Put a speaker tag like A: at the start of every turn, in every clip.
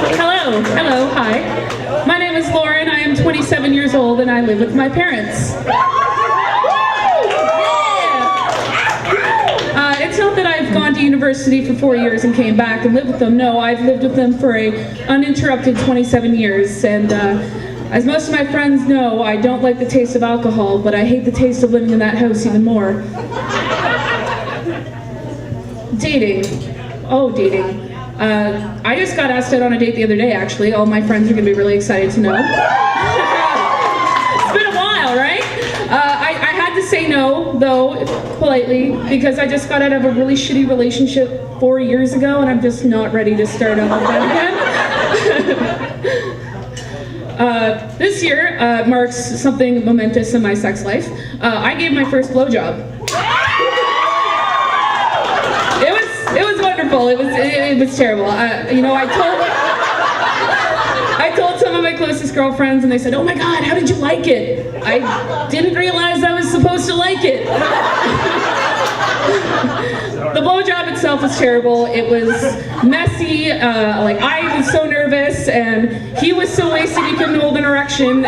A: Hello, hi. My name is Lauren, I am 27 years old and I live with my parents. It's not that I've gone to university for 4 years and came back and lived with them. No, I've lived with them for a uninterrupted 27 years. And as most of my friends know, I don't like the taste of alcohol, but I hate the taste of living in that house even more. Dating. Oh, dating. I just got asked out on a date the other day, actually. All my friends are going to be really excited to know. It's been a while, right? I had to say no, though, politely, because I just got out of a really shitty relationship 4 years ago, and I'm just not ready to start up with that again. This year marks something momentous in my sex life. I gave my first blowjob. It was wonderful. It was terrible. I told some of my closest girlfriends, and they said, "Oh my God, how did you like it?" I didn't realize I was supposed to like it. The blowjob itself was terrible. It was messy. I was so nervous, and he was so wasted he couldn't hold an erection.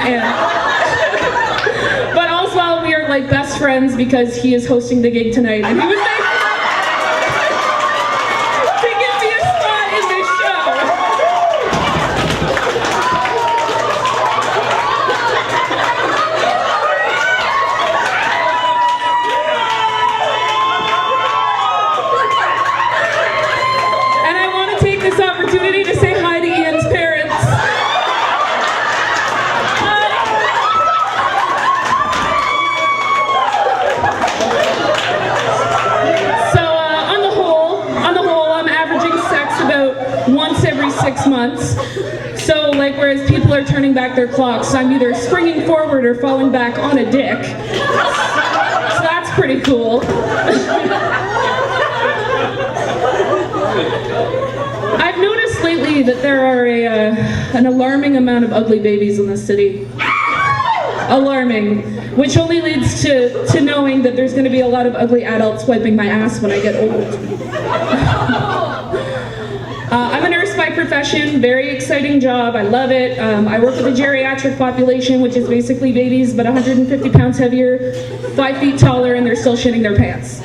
A: But also, we are like best friends because he is hosting the gig tonight, and he was nice. Months. So, whereas people are turning back their clocks, I'm either springing forward or falling back on a dick. So that's pretty cool. I've noticed lately that there are an alarming amount of ugly babies in this city. Alarming. Which only leads to knowing that there's going to be a lot of ugly adults wiping my ass when I get old. I'm a nurse by profession, very exciting job, I love it. I work with a geriatric population, which is basically babies, but 150 pounds heavier, 5 feet taller, and they're still shitting their pants.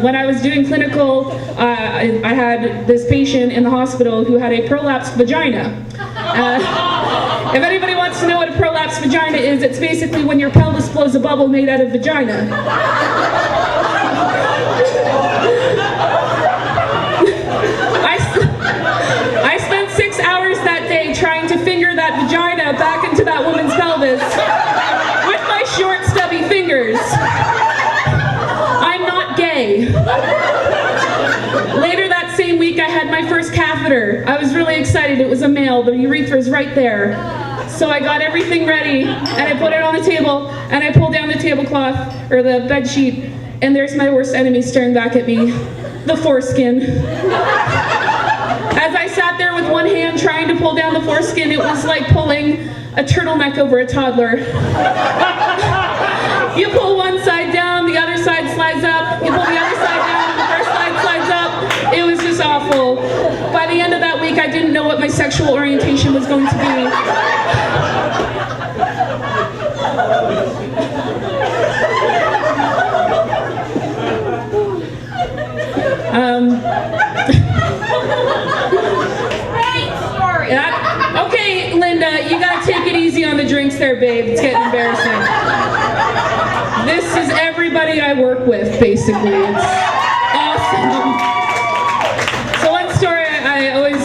A: When I was doing clinical, I had this patient in the hospital who had a prolapsed vagina. If anybody wants to know what a prolapsed vagina is, it's basically when your pelvis blows a bubble made out of vagina. I spent 6 hours that day trying to finger that vagina back into that woman's pelvis with my short, stubby fingers. I'm not gay. Later that same week, I had my first catheter. I was really excited. It was a male. The urethra's right there. So I got everything ready, and I put it on the table, and I pulled down the tablecloth, or the bed sheet, and there's my worst enemy staring back at me, the foreskin. As I sat there with one hand trying to pull down the foreskin, it was like pulling a turtleneck over a toddler. You pull one side down, the other side slides up. You pull the other side down, the first side slides up. It was just awful. By the end of that week, I didn't know what my sexual orientation was going to be. Okay, Linda, you gotta take it easy on the drinks there, babe. It's getting embarrassing. This is everybody I work with, basically. It's awesome. So one story I always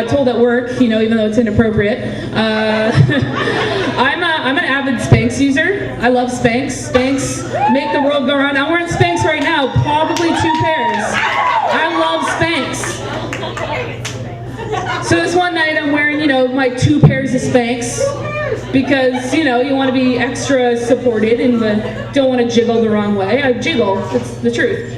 A: told at work, even though it's inappropriate. I'm an avid Spanx user. I love Spanx. Spanx make the world go round. I'm wearing Spanx right now, probably 2 pairs. I love Spanx. So this one night I'm wearing, my 2 pairs of Spanx because, you want to be extra supported and don't want to jiggle the wrong way. I jiggle, that's the truth.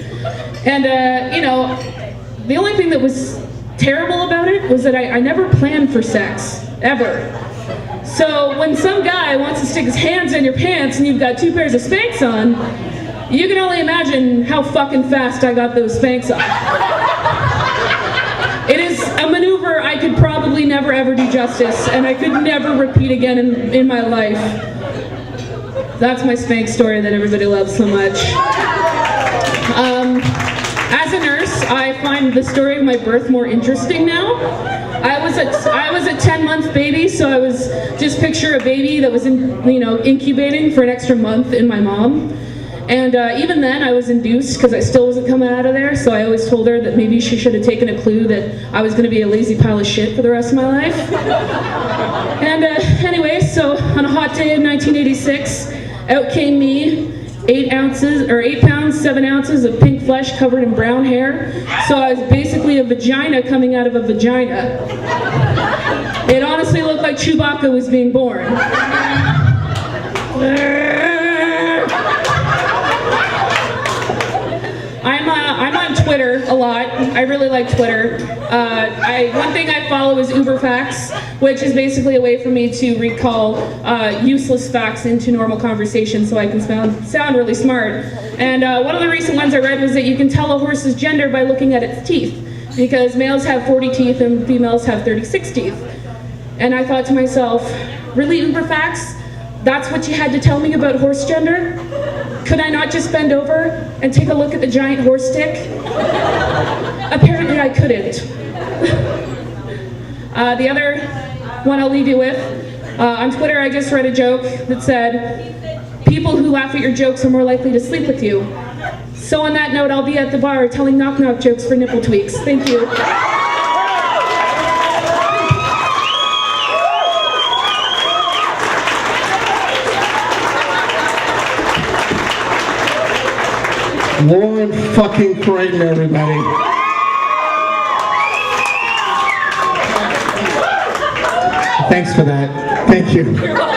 A: And, the only thing that was terrible about it was that I never planned for sex, ever. So when some guy wants to stick his hands in your pants and you've got 2 pairs of Spanx on, you can only imagine how fucking fast I got those Spanx on. It is could probably never ever do justice, and I could never repeat again in my life. That's my Spanx story that everybody loves so much. As a nurse, I find the story of my birth more interesting now. I was a 10-month baby, so I was just picture a baby that was incubating for an extra month in my mom. And even then, I was induced because I still wasn't coming out of there, so I always told her that maybe she should have taken a clue that I was going to be a lazy pile of shit for the rest of my life. And anyway, so on a hot day in 1986, out came me, 8 pounds, 7 ounces of pink flesh covered in brown hair. So I was basically a vagina coming out of a vagina. It honestly looked like Chewbacca was being born. I'm on Twitter a lot. I really like Twitter. One thing I follow is Uber Facts, which is basically a way for me to recall useless facts into normal conversation so I can sound really smart. And one of the recent ones I read was that you can tell a horse's gender by looking at its teeth, because males have 40 teeth and females have 36 teeth. And I thought to myself, really, Uber Facts? That's what you had to tell me about horse gender? Could I not just bend over and take a look at the giant horse dick? Apparently I couldn't. The other one I'll leave you with, on Twitter I just read a joke that said, people who laugh at your jokes are more likely to sleep with you. So on that note, I'll be at the bar telling knock-knock jokes for nipple tweaks. Thank you.
B: Lauren fucking Crighton, everybody. Thanks for that. Thank you.